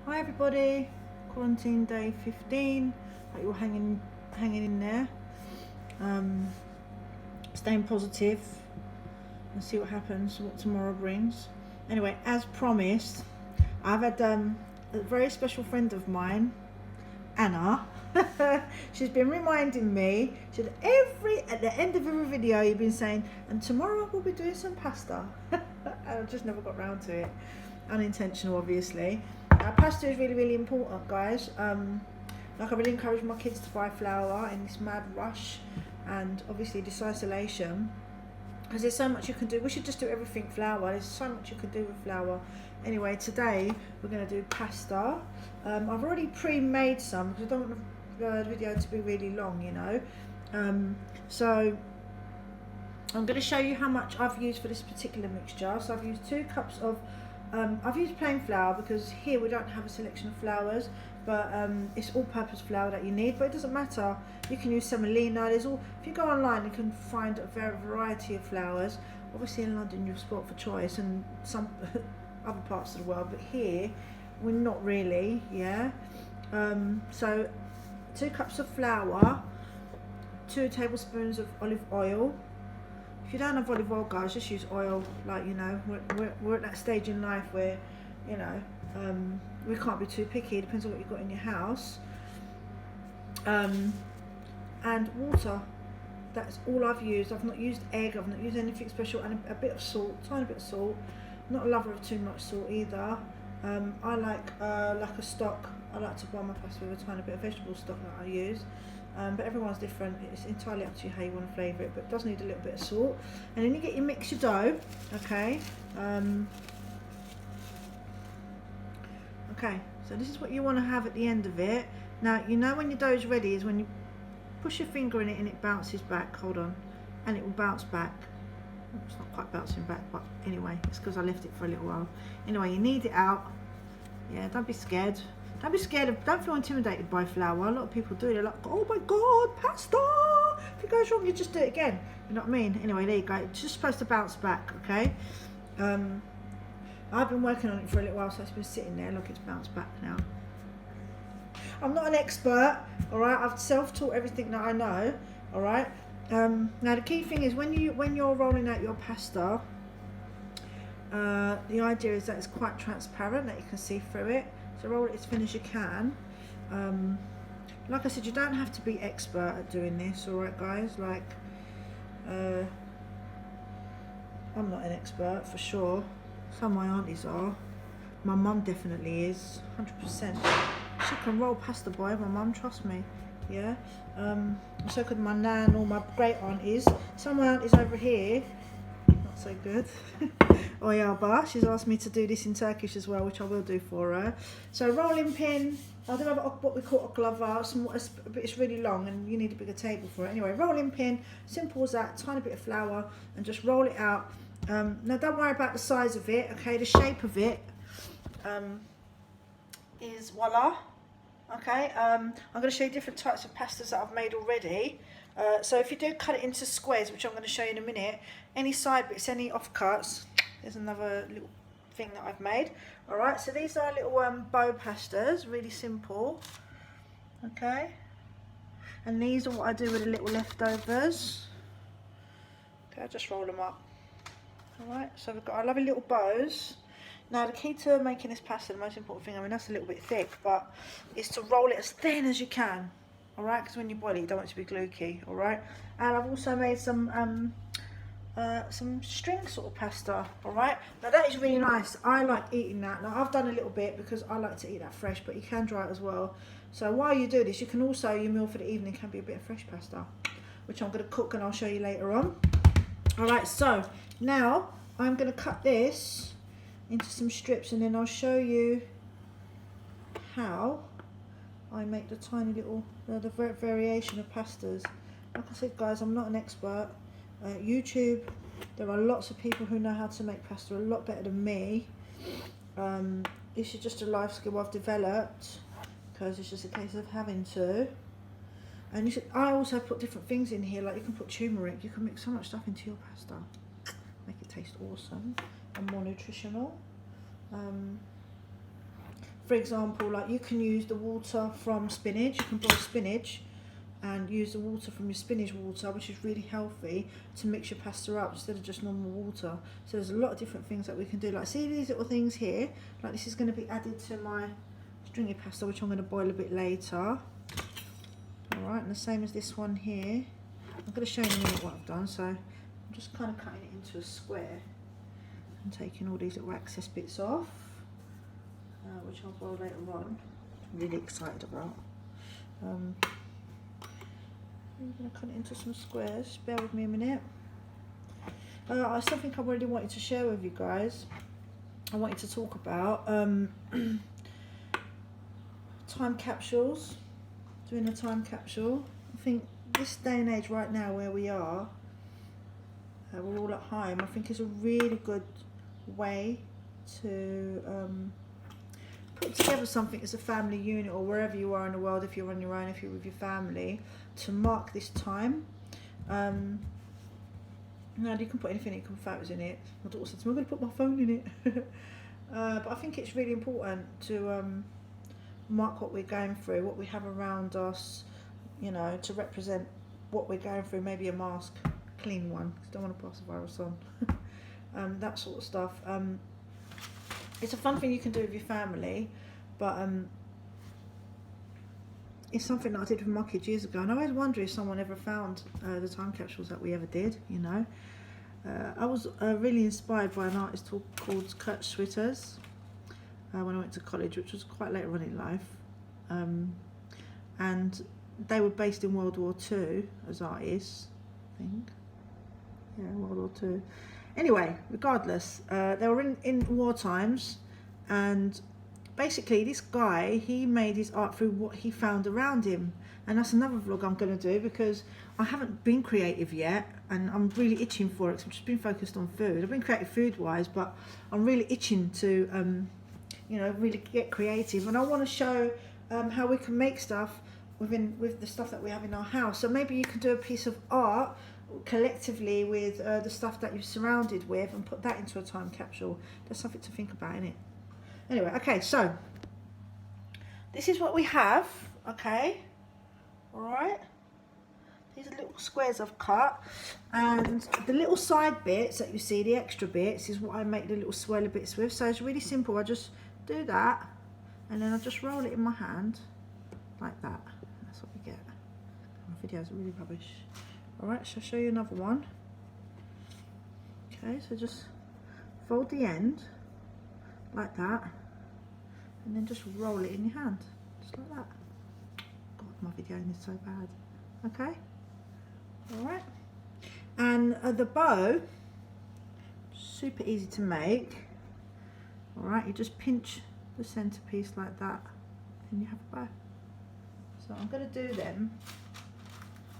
Hi everybody, quarantine day 15. Hope you're hanging in there. Staying positive and see what happens, what tomorrow brings. Anyway, as promised, I've had a very special friend of mine, Anna. She's been reminding me. She said at the end of every video you've been saying, and tomorrow we'll be doing some pasta. I just never got round to it. Unintentional, obviously. Pasta is really important, guys. Like I really encourage my kids to buy flour in this mad rush, and obviously this isolation, because there's so much you can do. We should just do everything flour. There's so much you can do with flour. Anyway, today we're going to do pasta. I've already pre-made some because I don't want the video to be really long, you know. So I'm going to show you how much I've used for this particular mixture. So I've used 2 cups of I've used plain flour because here we don't have a selection of flours, but it's all-purpose flour that you need. But it doesn't matter. You can use semolina. If you go online, you can find a variety of flours. Obviously, in London, you're spot for choice, and some other parts of the world. But here, we're not really. Yeah. So 2 cups of flour, 2 tablespoons of olive oil. If you don't have olive oil, guys, just use oil. Like, you know, we're at that stage in life where, you know, we can't be too picky. It depends on what you've got in your house. And water. That's all I've used. I've not used egg. I've not used anything special. And a bit of salt, tiny bit of salt. Not a lover of too much salt either. I like a stock. I like to boil my pasta with a tiny bit of vegetable stock that I use. But everyone's different. It's entirely up to you how you want to flavour it, but it does need a little bit of salt. And then you mix your dough, okay? Okay, so this is what you want to have at the end of it. Now, you know when your dough is ready is when you push your finger in it and it bounces back. Hold on. And it will bounce back. It's not quite bouncing back, but anyway, it's because I left it for a little while. Anyway, you knead it out. Yeah, don't be scared. Don't be scared don't feel intimidated by flour. A lot of people do. They're like, oh my God, pasta. If it goes wrong, you just do it again. You know what I mean? Anyway, there you go. It's just supposed to bounce back, okay? I've been working on it for a little while, so it's been sitting there. Look, it's bounced back now. I'm not an expert, all right? I've self-taught everything that I know, all right? Now, the key thing is when you're rolling out your pasta, the idea is that it's quite transparent, that you can see through it. So roll it as thin as you can. Like I said, you don't have to be expert at doing this, alright guys? Like, I'm not an expert for sure. Some of my aunties are. My mum definitely is, 100%. She can roll pasta, boy, my mum, trust me. Yeah. So could my nan or my great aunties. Some of my aunties over here, not so good. Oyaba, she's asked me to do this in Turkish as well, which I will do for her. So rolling pin, I do have what we call oklava, but it's really long and you need a bigger table for it. Anyway, rolling pin, simple as that, tiny bit of flour and just roll it out. Now don't worry about the size of it, okay, the shape of it is voila. Okay, I'm going to show you different types of pastas that I've made already. So if you do cut it into squares, which I'm going to show you in a minute, any side bits, any offcuts, there's another little thing that I've made. Alright, so these are little bow pastas, really simple. Okay, and these are what I do with the little leftovers. Okay, I just roll them up. Alright, so we've got our lovely little bows. Now the key to making this pasta, the most important thing, I mean that's a little bit thick, but is to roll it as thin as you can. Alright, because when you boil it, you don't want it to be gluey. Alright, and I've also made some string sort of pasta. Alright, now that is really nice. I like eating that. Now I've done a little bit because I like to eat that fresh, but you can dry it as well. So while you do this, you can also, your meal for the evening can be a bit of fresh pasta, which I'm going to cook and I'll show you later on. Alright, so now I'm going to cut this into some strips and then I'll show you how I make the tiny little the variation of pastas. Like I said, guys, I'm not an expert. YouTube, there are lots of people who know how to make pasta a lot better than me. This is just a life skill I've developed because it's just a case of having to. And I also put different things in here, like you can put turmeric, you can mix so much stuff into your pasta, make it taste awesome and more nutritional. for example, like you can use the water from spinach. You can boil spinach and use the water from your spinach water, which is really healthy, to mix your pasta up instead of just normal water. So there's a lot of different things that we can do. Like, see these little things here? Like, this is going to be added to my stringy pasta, which I'm going to boil a bit later. Alright, and the same as this one here. I'm going to show you in a minute what I've done. So I'm just kind of cutting it into a square and taking all these little excess bits off, which I'll boil later on. I'm really excited about. I'm going to cut it into some squares. Bear with me a minute. Something I really wanted to share with you guys. I wanted to talk about time capsules. Doing a time capsule. I think this day and age right now where we are, we're all at home, I think it's a really good way to put together something as a family unit, or wherever you are in the world, if you're on your own, if you're with your family, to mark this time. Now you can put anything, you can put photos in it. My daughter said to me, I'm going to put my phone in it. But I think it's really important to mark what we're going through, what we have around us, you know, to represent what we're going through. Maybe a mask, clean one, because I don't want to pass the virus on. That sort of stuff. It's a fun thing you can do with your family, but it's something that I did with my kids years ago, and I always wonder if someone ever found the time capsules that we ever did, you know. I was really inspired by an artist called Kurt Schwitters when I went to college, which was quite later on in life, and they were based in World War II as artists, I think. Yeah, World War II. Anyway, regardless, they were in war times, and basically this guy, he made his art through what he found around him. And that's another vlog I'm going to do, because I haven't been creative yet, and I'm really itching for it, because I've just been focused on food. I've been creative food wise, but I'm really itching to you know, really get creative, and I want to show how we can make stuff with the stuff that we have in our house. So maybe you can do a piece of art collectively with the stuff that you're surrounded with, and put that into a time capsule. There's something to think about in it. Anyway, okay, so this is what we have. Okay, all right, these are little squares I've cut, and the little side bits that you see, the extra bits, is what I make the little swirly bits with. So it's really simple. I just do that, and then I just roll it in my hand like that. That's what we get. My videos are really rubbish. Alright, so I'll show you another one. Okay, so just fold the end like that, and then just roll it in your hand, just like that. God, my videoing is so bad. Okay, alright. And the bow, super easy to make. Alright, you just pinch the centerpiece like that, and you have a bow. So I'm going to do them.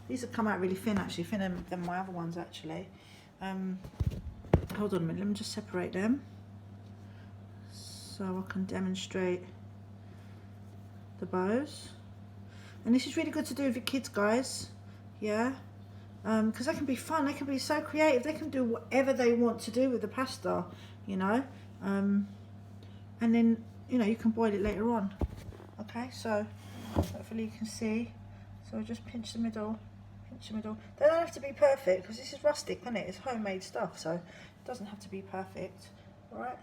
These have come out really thin, actually, thinner than my other ones, actually. Hold on a minute, let me just separate them so I can demonstrate the bows. And this is really good to do with your kids, guys. Yeah, because they can be fun, they can be so creative, they can do whatever they want to do with the pasta, you know. And then, you know, you can boil it later on. Okay, so hopefully you can see. So just pinch the middle, pinch the middle. They don't have to be perfect, because this is rustic, isn't it? It's homemade stuff, so it doesn't have to be perfect. All right,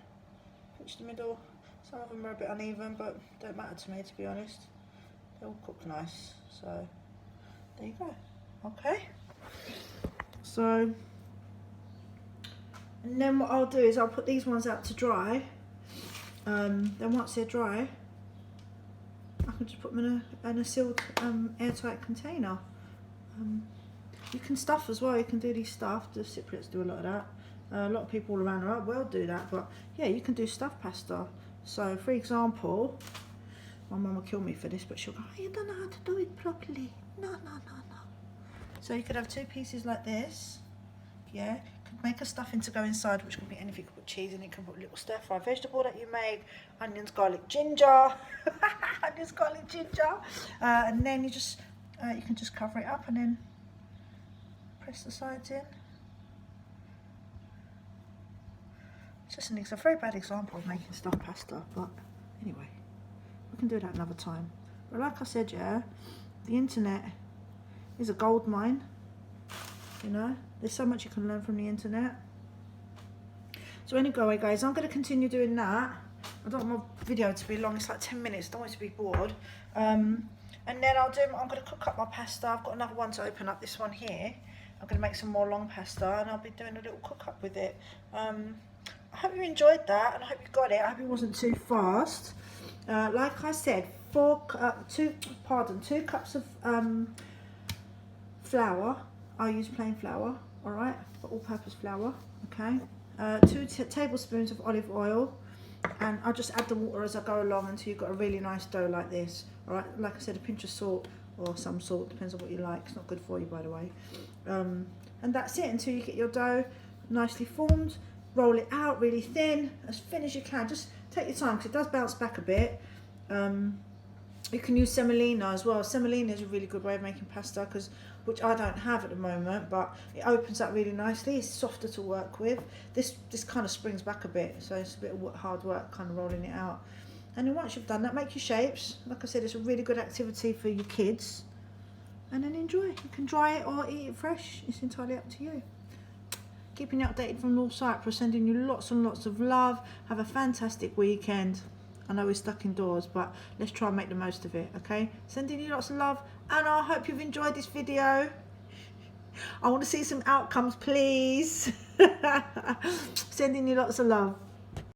pinch the middle. Some of them are a bit uneven, but don't matter to me, to be honest. They all cook nice, so there you go. Okay, so, and then what I'll do is I'll put these ones out to dry. Then once they're dry, I can just put them in a sealed airtight container. You can stuff as well, you can do these stuffed. The Cypriots do a lot of that. A lot of people all around the world do that, but yeah, you can do stuffed pasta. So for example, my mum will kill me for this, but she'll go, oh, you don't know how to do it properly. No, no, no, no. So you could have two pieces like this, yeah. Could make a stuffing to go inside, which could be anything. You could put cheese in it, you can put a little stir fry vegetable that you make, onions, garlic, ginger, onions, garlic, ginger, and then you just, you can just cover it up and then press the sides in. It's just a very bad example of making stuffed pasta, but anyway. we can do that another time. But like I said, yeah, the internet is a gold mine. You know, there's so much you can learn from the internet. So anyway, guys, I'm going to continue doing that. I don't want my video to be long. It's like 10 minutes. I don't want it to be bored. And then I'm going to cook up my pasta. I've got another one to open up. This one here. I'm going to make some more long pasta, and I'll be doing a little cook up with it. I hope you enjoyed that, and I hope you got it. I hope it wasn't too fast. Like I said, 2 cups of flour. I use plain flour, all right, but all-purpose flour, okay. 2 tablespoons of olive oil, and I'll just add the water as I go along until you've got a really nice dough like this, all right. Like I said, a pinch of salt or some salt, depends on what you like. It's not good for you, by the way. And that's it until you get your dough nicely formed. Roll it out really thin, as thin as you can. Just take your time because it does bounce back a bit. You can use semolina as well. Semolina is a really good way of making pasta, which I don't have at the moment, but it opens up really nicely. It's softer to work with. This kind of springs back a bit, so it's a bit of hard work kind of rolling it out. And then once you've done that, make your shapes. Like I said, it's a really good activity for your kids. And then enjoy. You can dry it or eat it fresh. It's entirely up to you. Keeping you updated from North Cyprus, sending you lots and lots of love. Have a fantastic weekend. I know we're stuck indoors, but let's try and make the most of it, okay? Sending you lots of love, and I hope you've enjoyed this video. I want to see some outcomes, please. Sending you lots of love.